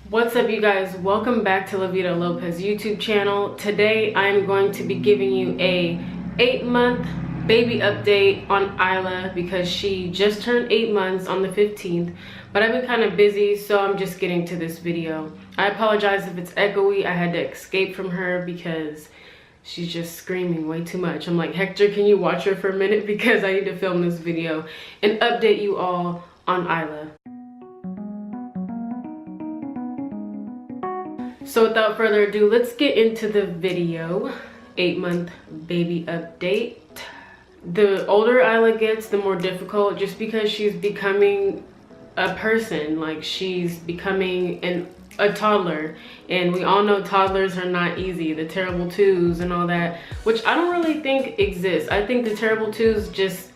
What's up, you guys? Welcome back to Vida Lopez YouTube channel. Today I'm going to be giving you a 8-month baby update on Isla because she just turned 8 months on the 15th, but I've been kind of busy, so I'm just getting to this video. I apologize if it's echoey. I had to escape from her because she's just screaming way too much. I'm like, Hector, can you watch her for a minute because I need to film this video and update you all on Isla. So without further ado, let's get into the video. 8-month baby update. The older Isla gets, the more difficult, just because she's becoming a person. Like, she's becoming a toddler, and we all know toddlers are not easy. The terrible twos and all that, which I don't really think exists. I think the terrible twos just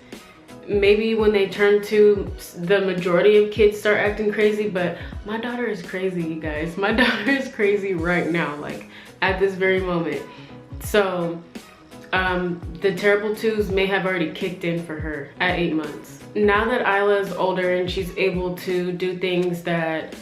maybe when they turn to, the majority of kids start acting crazy. But my daughter is crazy, you guys. My daughter is crazy right now, like at this very moment. So the terrible twos may have already kicked in for her at 8 months. Now that Isla's older and she's able to do things that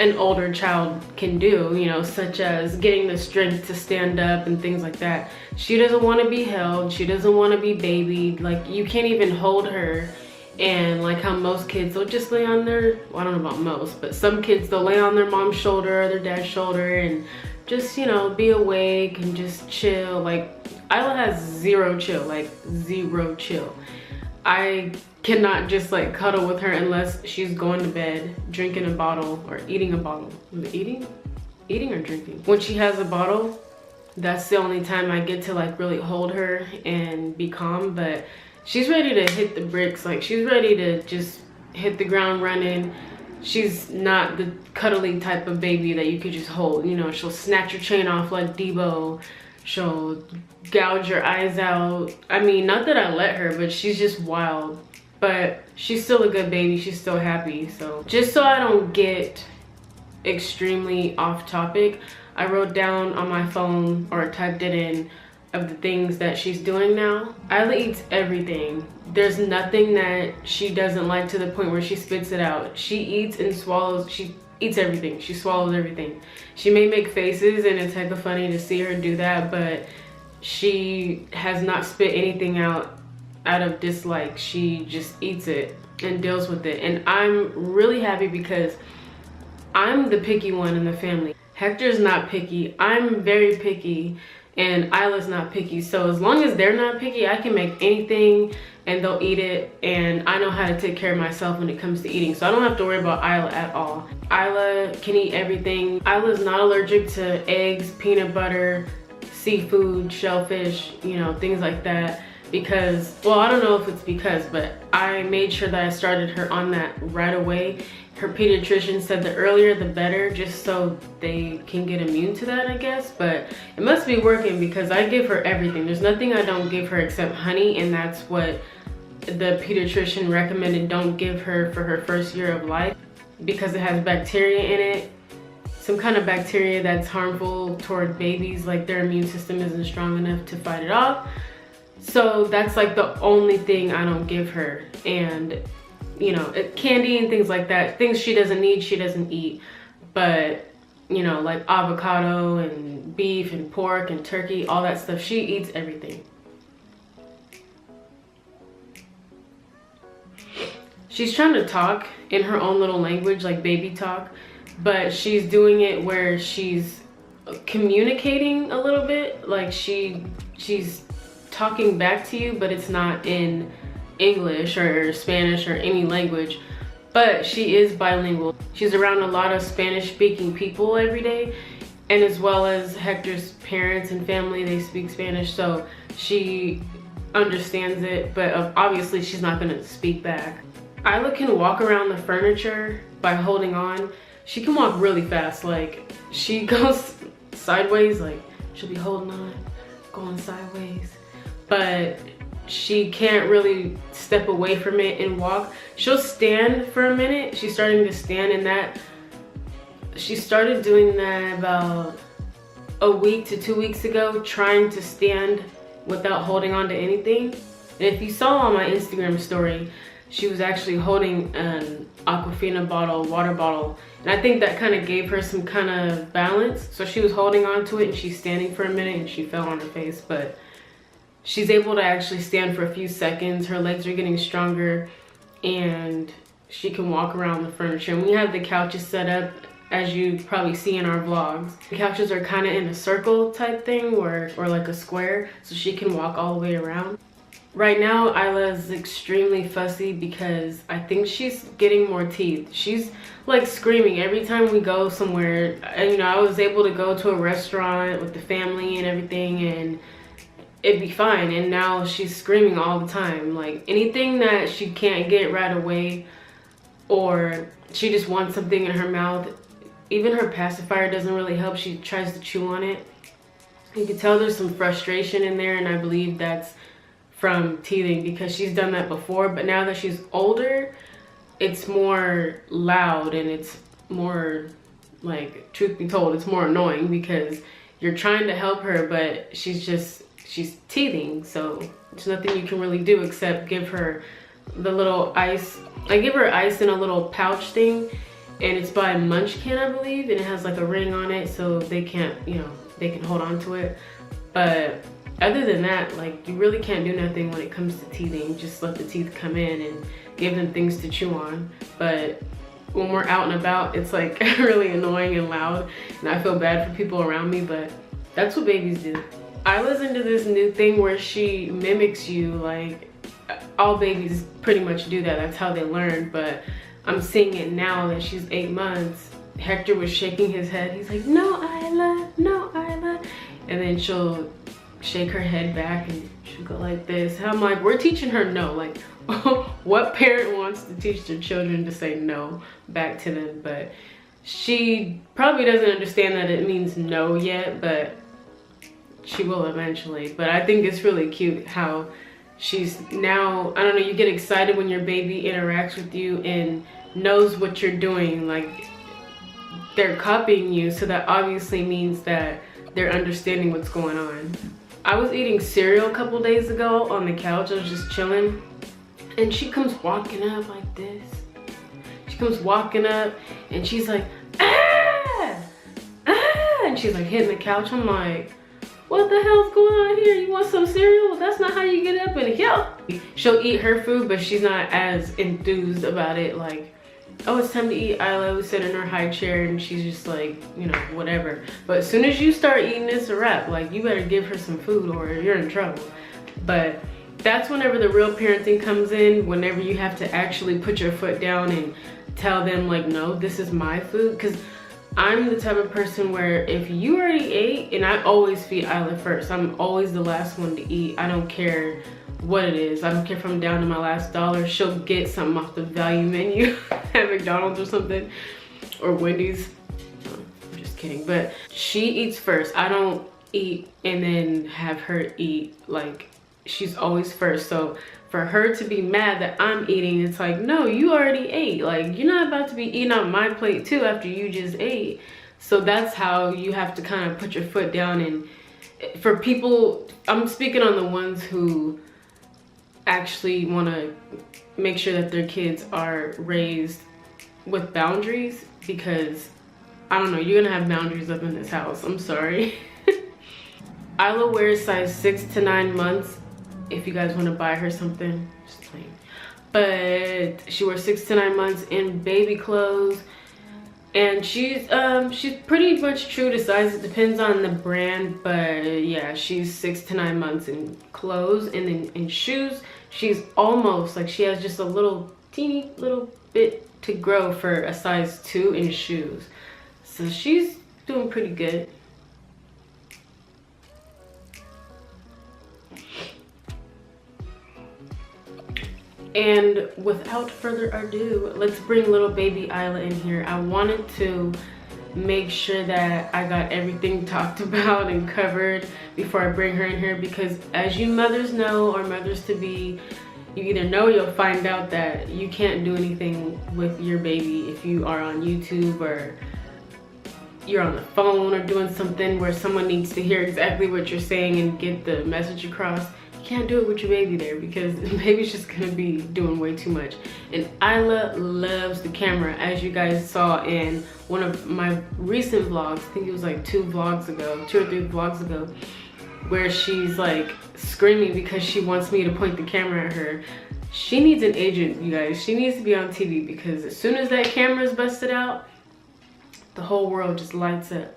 an older child can do, you know, such as getting the strength to stand up and things like that. She doesn't want to be held. She doesn't want to be babied. Like, you can't even hold her. And like how most kids, they'll just lay on their, well, I don't know about most, but some kids, they'll lay on their mom's shoulder or their dad's shoulder and just, you know, be awake and just chill. Like, Isla has zero chill, like zero chill. I cannot just like cuddle with her unless she's going to bed, drinking a bottle, or eating a bottle. Eating or drinking? When she has a bottle, that's the only time I get to like really hold her and be calm. But she's ready to hit the bricks. Like, she's ready to just hit the ground running. She's not the cuddly type of baby that you could just hold. You know, she'll snatch your chain off like Debo. She'll gouge your eyes out. I mean, not that I let her, but she's just wild. But she's still a good baby. She's still happy. So just so I don't get extremely off topic, I wrote down on my phone, or typed it in, of the things that she's doing now. Isla eats everything. There's nothing that she doesn't like, to the point where she spits it out. She eats and swallows. She eats everything. She swallows everything. She may make faces, and it's hecka funny to see her do that, but she has not spit anything out of dislike. She just eats it and deals with it. And I'm really happy because I'm the picky one in the family. Hector's not picky. I'm very picky, and Isla's not picky. So as long as they're not picky, I can make anything and they'll eat it. And I know how to take care of myself when it comes to eating, so I don't have to worry about Isla at all. Isla can eat everything. Isla's not allergic to eggs, peanut butter, seafood, shellfish, you know, things like that. Because, well, I don't know if it's because, but I made sure that I started her on that right away. Her pediatrician said the earlier the better, just so they can get immune to that, I guess. But it must be working because I give her everything. There's nothing I don't give her except honey, and that's what the pediatrician recommended don't give her for her first year of life because it has bacteria in it. Some kind of bacteria that's harmful toward babies, like their immune system isn't strong enough to fight it off. So that's like the only thing I don't give her. And, you know, candy and things like that, things she doesn't need, she doesn't eat. But, you know, like avocado and beef and pork and turkey, all that stuff, she eats everything. She's trying to talk in her own little language, like baby talk, but she's doing it where she's communicating a little bit. Like, she's talking back to you, but it's not in English or Spanish or any language, but she is bilingual. She's around a lot of Spanish speaking people every day, and as well as Hector's parents and family, they speak Spanish, so she understands it, but obviously she's not going to speak back. Isla can walk around the furniture by holding on. She can walk really fast. Like, she goes sideways, like she'll be holding on, going sideways, but she can't really step away from it and walk. She'll stand for a minute. She's starting to stand, and that she started doing that about a week to 2 weeks ago, trying to stand without holding on to anything. And if you saw on my Instagram story, she was actually holding an Aquafina bottle, water bottle. And I think that kind of gave her some kind of balance. So she was holding on to it and she's standing for a minute and she fell on her face. But she's able to actually stand for a few seconds. Her legs are getting stronger and she can walk around the furniture. And we have the couches set up, as you probably see in our vlogs. The couches are kind of in a circle type thing or like a square, so she can walk all the way around. Right now, Isla is extremely fussy because I think she's getting more teeth. She's like screaming every time we go somewhere. And, you know, I was able to go to a restaurant with the family and everything and it'd be fine. And now she's screaming all the time. Like anything that she can't get right away or she just wants something in her mouth, even her pacifier doesn't really help. She tries to chew on it. You can tell there's some frustration in there and I believe that's from teething because she's done that before, but now that she's older, it's more loud and it's more, like, truth be told, it's more annoying because you're trying to help her, but she's teething, so there's nothing you can really do except give her the little ice. I give her ice in a little pouch thing, and it's by Munchkin, I believe, and it has like a ring on it so they can't, you know, they can hold on to it. But other than that, like, you really can't do nothing when it comes to teething. Just let the teeth come in and give them things to chew on. But when we're out and about, it's like really annoying and loud, and I feel bad for people around me, but that's what babies do. Isla's into this new thing where she mimics you. Like, all babies pretty much do that. That's how they learn, but I'm seeing it now that she's 8 months. Hector was shaking his head. He's like, no, Isla, no, Isla. And then she'll shake her head back and she'll go like this. And I'm like, we're teaching her no. Like, what parent wants to teach their children to say no back to them? But she probably doesn't understand that it means no yet, but she will eventually. But I think it's really cute how she's now, I don't know, you get excited when your baby interacts with you and knows what you're doing. Like, they're copying you, so that obviously means that they're understanding what's going on. I was eating cereal a couple days ago on the couch. I was just chilling, and she comes walking up like this. She comes walking up, and she's like, ah! Ah! And she's like hitting the couch. I'm like, what the hell's going on here? You want some cereal? That's not how you get up and yell. She'll eat her food, but she's not as enthused about it. Like, oh, it's time to eat, Isla. We sit in her high chair and she's just like, you know, whatever. But as soon as you start eating, it's a wrap. Like, you better give her some food or you're in trouble. But that's whenever the real parenting comes in, whenever you have to actually put your foot down and tell them, like, no, this is my food. Because I'm the type of person where if you already ate, and I always feed Isla first. I'm always the last one to eat. I don't care what it is. I don't care if I'm down to my last dollar. She'll get something off the value menu at McDonald's or something, or Wendy's. No, I'm just kidding. But she eats first. I don't eat and then have her eat. Like, she's always first. So for her to be mad that I'm eating, it's like, no, you already ate. Like, you're not about to be eating on my plate too after you just ate. So that's how you have to kind of put your foot down. And for people, I'm speaking on the ones who actually want to make sure that their kids are raised with boundaries, because I don't know, you're gonna have boundaries up in this house. I'm sorry. Isla wears size 6 to 9 months. If you guys want to buy her something, just playing. But she wears 6 to 9 months in baby clothes, and she's pretty much true to size. It depends on the brand, but yeah, she's 6 to 9 months in clothes. And then in shoes, she's almost, like, she has just a little teeny little bit to grow for a size 2 in shoes. So she's doing pretty good. And without further ado, let's bring little baby Isla in here. I wanted to make sure that I got everything talked about and covered before I bring her in here, because as you mothers know, or mothers-to-be, you either know or you'll find out that you can't do anything with your baby if you are on YouTube or you're on the phone or doing something where someone needs to hear exactly what you're saying and get the message across. You can't do it with your baby there because the baby's just gonna be doing way too much. And Isla loves the camera, as you guys saw in one of my recent vlogs. I think it was like 2 or 3 vlogs ago, where she's like screaming because she wants me to point the camera at her. She needs an agent, you guys. She needs to be on TV, because as soon as that camera is busted out, the whole world just lights up.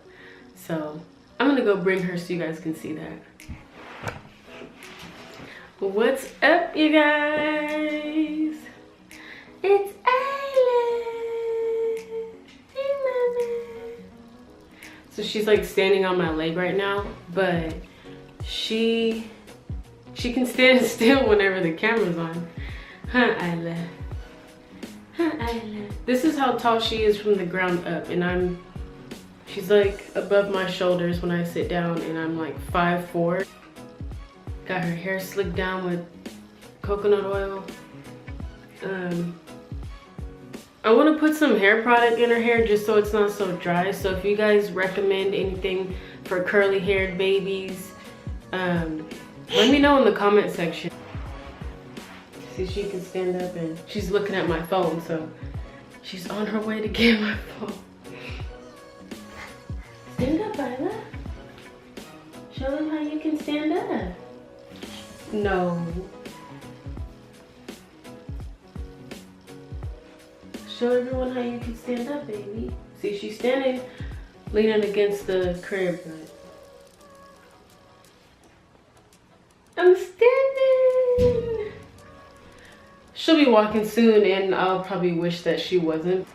So I'm gonna go bring her so you guys can see that. What's up, you guys? It's Isla. Hey, mama. So she's like standing on my leg right now, but she can stand still whenever the camera's on. Huh, Isla? Huh, Isla? This is how tall she is from the ground up, and she's like above my shoulders when I sit down, and I'm like 5'4". Got her hair slicked down with coconut oil. I want to put some hair product in her hair just so it's not so dry. So if you guys recommend anything for curly haired babies, let me know in the comment section. See, she can stand up, and she's looking at my phone, so she's on her way to get my phone. Stand up, Isla. Show them how you can stand up. No. Show everyone how you can stand up, baby. See, she's standing, leaning against the crib, but I'm standing. She'll be walking soon, and I'll probably wish that she wasn't.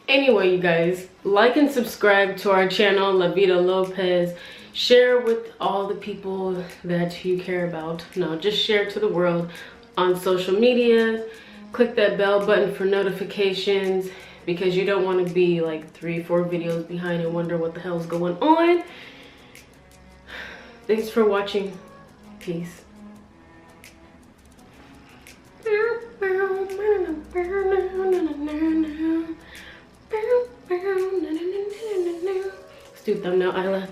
Anyway, you guys, like and subscribe to our channel, La Vida Lopez. Share with all the people that you care about. No, just share to the world on social media. Click that bell button for notifications, because you don't want to be like 3 or 4 videos behind and wonder what the hell's going on. Thanks for watching. Peace. Let's do thumbnail, Isla.